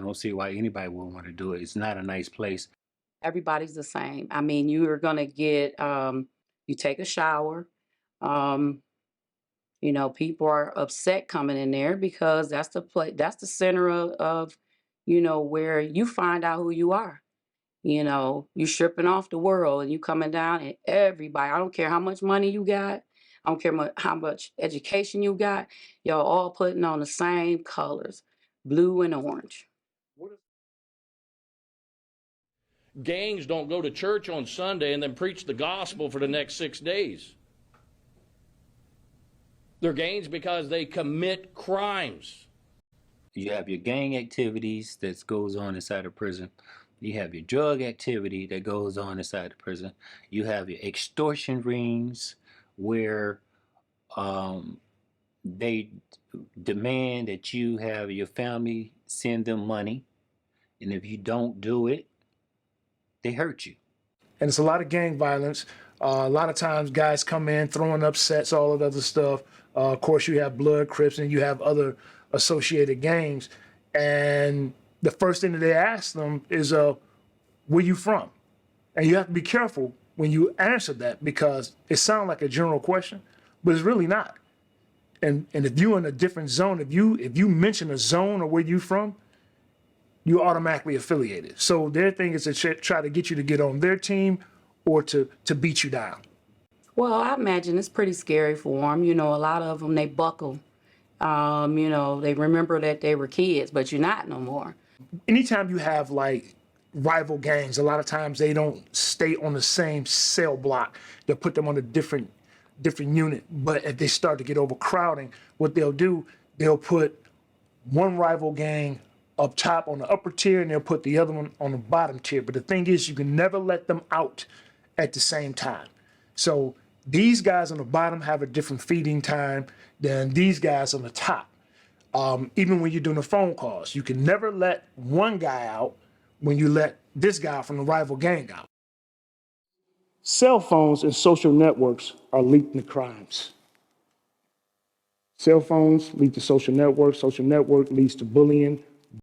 don't see why anybody would want to do it. It's not a nice place. Everybody's the same. I mean, you are gonna get you take a shower. Um, people are upset coming in there because that's the center of where you find out who you are. You stripping off the world and you coming down and everybody, I don't care how much money you got, I don't care how much education you got, y'all all putting on the same colors, blue and orange. Gangs don't go to church on Sunday and then preach the gospel for the next 6 days. They're gangs because they commit crimes. You have your gang activities that goes on inside of prison. You have your drug activity that goes on inside the prison. You have your extortion rings where they demand that you have your family send them money. And if you don't do it, they hurt you. And it's a lot of gang violence. A lot of times guys come in throwing up sets, all of that other stuff. Of course, you have Blood, Crips, and you have other associated gangs. And the first thing that they ask them is, where you from? And you have to be careful when you answer that because it sounds like a general question, but it's really not. And if you're in a different zone, if you mention a zone or where you from, you're automatically affiliated. So their thing is to try to get you to get on their team or to beat you down. Well, I imagine it's pretty scary for them. A lot of them, they buckle. They remember that they were kids, but you're not no more. Anytime you have like rival gangs, a lot of times they don't stay on the same cell block. They'll put them on a different unit. But if they start to get overcrowding, what they'll do, they'll put one rival gang up top on the upper tier and they'll put the other one on the bottom tier. But the thing is, you can never let them out at the same time. So these guys on the bottom have a different feeding time than these guys on the top. Even when you're doing the phone calls, you can never let one guy out when you let this guy from the rival gang out. Cell phones and social networks are linked to crimes. Cell phones lead to social networks. Social network leads to bullying.